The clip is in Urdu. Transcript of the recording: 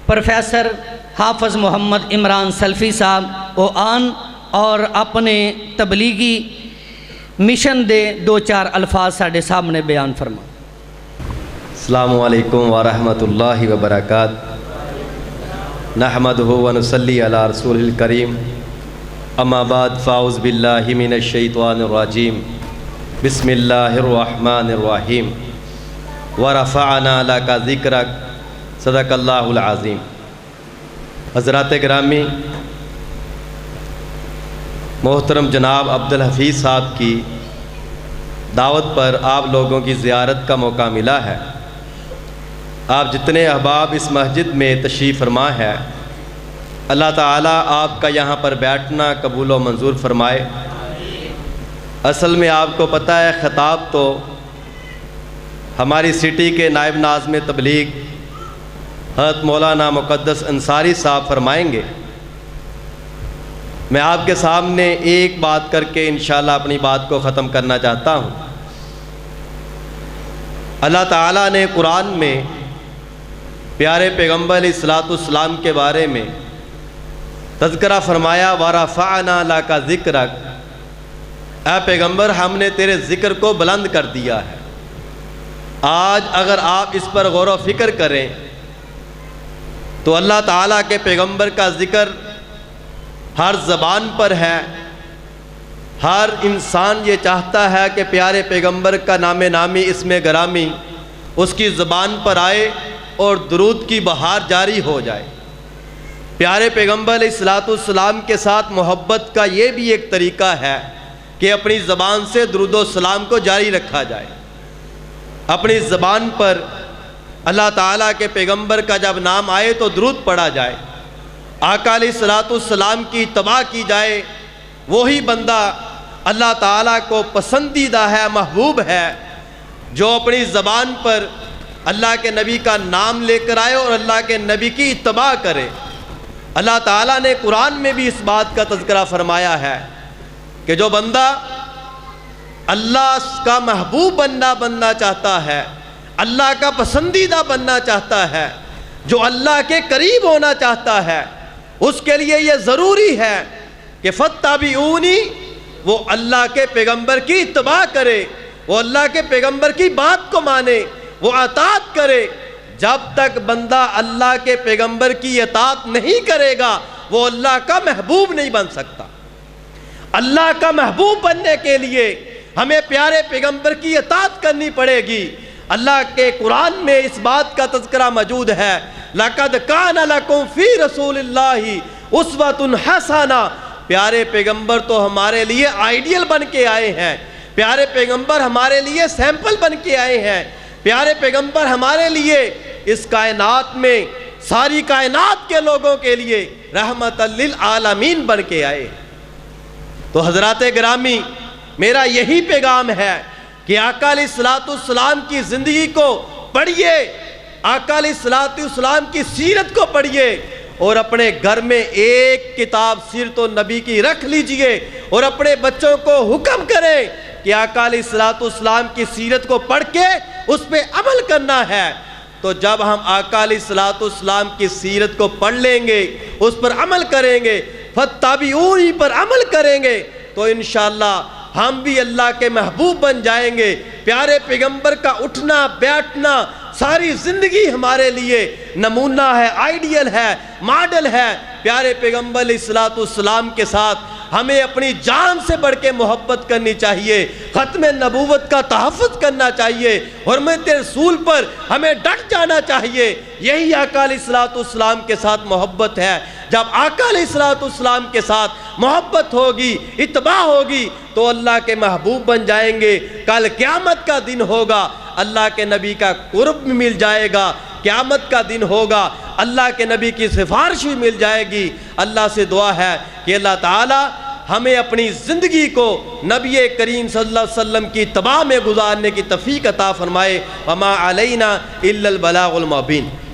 پروفیسر حافظ محمد عمران سلفی صاحب وہ آن اور اپنے تبلیغی مشن دے دو چار الفاظ ساڑھے سامنے بیان فرما۔ السلام علیکم ورحمۃ اللہ وبرکاتہ۔ نحمدہ ونصلی علی رسول الکریم، اما بعد فاعوذ باللہ من الشیطان الرجیم، بسم اللہ الرحمن الرحیم، ورفعنا لک ذکرک، صدق اللہ العظیم۔ حضرات گرامی، محترم جناب عبدالحفیظ صاحب کی دعوت پر آپ لوگوں کی زیارت کا موقع ملا ہے۔ آپ جتنے احباب اس مسجد میں تشریف فرما ہے، اللہ تعالیٰ آپ کا یہاں پر بیٹھنا قبول و منظور فرمائے۔ اصل میں آپ کو پتہ ہے خطاب تو ہماری سٹی کے نائب ناظم تبلیغ حضرت مولانا مقدس انصاری صاحب فرمائیں گے۔ میں آپ کے سامنے ایک بات کر کے انشاءاللہ اپنی بات کو ختم کرنا چاہتا ہوں۔ اللہ تعالیٰ نے قرآن میں پیارے پیغمبر علیہ السلام کے بارے میں تذکرہ فرمایا، وَرَفَعْنَا لَكَ ذِكْرَكَ، اے پیغمبر ہم نے تیرے ذکر کو بلند کر دیا ہے۔ آج اگر آپ اس پر غور و فکر کریں تو اللہ تعالیٰ کے پیغمبر کا ذکر ہر زبان پر ہے۔ ہر انسان یہ چاہتا ہے کہ پیارے پیغمبر کا نام نامی اسم گرامی اس کی زبان پر آئے اور درود کی بہار جاری ہو جائے۔ پیارے پیغمبر علیہ السلام کے ساتھ محبت کا یہ بھی ایک طریقہ ہے کہ اپنی زبان سے درود و سلام کو جاری رکھا جائے۔ اپنی زبان پر اللہ تعالیٰ کے پیغمبر کا جب نام آئے تو درود پڑھا جائے، آقا علیہ السلام کی اتباع کی جائے۔ وہی بندہ اللہ تعالیٰ کو پسندیدہ ہے، محبوب ہے، جو اپنی زبان پر اللہ کے نبی کا نام لے کر آئے اور اللہ کے نبی کی اتباع کرے۔ اللہ تعالیٰ نے قرآن میں بھی اس بات کا تذکرہ فرمایا ہے کہ جو بندہ اللہ کا محبوب بننا چاہتا ہے، اللہ کا پسندیدہ بننا چاہتا ہے، جو اللہ کے قریب ہونا چاہتا ہے، اس کے لیے یہ ضروری ہے کہ فَاتَّبِعُونِی، وہ اللہ کے پیغمبر کی اتباع کرے، وہ اللہ کے پیغمبر کی بات کو مانے، وہ اطاعت کرے۔ جب تک بندہ اللہ کے پیغمبر کی اطاعت نہیں کرے گا وہ اللہ کا محبوب نہیں بن سکتا۔ اللہ کا محبوب بننے کے لیے ہمیں پیارے پیغمبر کی اطاعت کرنی پڑے گی۔ اللہ کے قرآن میں اس بات کا تذکرہ موجود ہے، لَقَدْ كَانَ لَكُمْ فِي رَسُولِ اللَّهِ أُسْوَةٌ حَسَنَةٌ، پیارے پیغمبر تو ہمارے لیے آئیڈیل بن کے آئے ہیں، پیارے پیغمبر ہمارے لیے سیمپل بن کے آئے ہیں، پیارے پیغمبر ہمارے لیے اس کائنات میں ساری کائنات کے لوگوں کے لیے رحمت للعالمین بن کے آئے۔ تو حضرات گرامی، میرا یہی پیغام ہے کہ آقا علیہ السلام کی زندگی کو پڑھیے، آقا علیہ السلام کی سیرت کو پڑھیے اور اپنے گھر میں ایک کتاب سیرت النبی کی رکھ لیجئے اور اپنے بچوں کو حکم کریں کہ آقا علیہ السلام کی سیرت کو پڑھ کے اس پہ عمل کرنا ہے۔ تو جب ہم آقا علیہ السلام کی سیرت کو پڑھ لیں گے، اس پر عمل کریں گے، فَاتَّبِعُونِی پر عمل کریں گے، تو انشاءاللہ ہم بھی اللہ کے محبوب بن جائیں گے۔ پیارے پیغمبر کا اٹھنا بیٹھنا ساری زندگی ہمارے لیے نمونہ ہے، آئیڈیل ہے، ماڈل ہے۔ پیارے پیغمبر علیہ السلام کے ساتھ ہمیں اپنی جان سے بڑھ کے محبت کرنی چاہیے، ختم نبوت کا تحفظ کرنا چاہیے، حرمت رسول پر ہمیں ڈٹ جانا چاہیے۔ یہی آقا علیہ السلام کے ساتھ محبت ہے۔ جب آقا علیہ السلام کے ساتھ محبت ہوگی، اتباع ہوگی، تو اللہ کے محبوب بن جائیں گے۔ کل قیامت کا دن ہوگا، اللہ کے نبی کا قرب بھی مل جائے گا، قیامت کا دن ہوگا، اللہ کے نبی کی سفارش بھی مل جائے گی۔ اللہ سے دعا ہے کہ اللہ تعالی ہمیں اپنی زندگی کو نبی کریم صلی اللہ علیہ وسلم کی اتباع میں گزارنے کی توفیق عطا فرمائے۔ وما علینا الا البلاغ المبین۔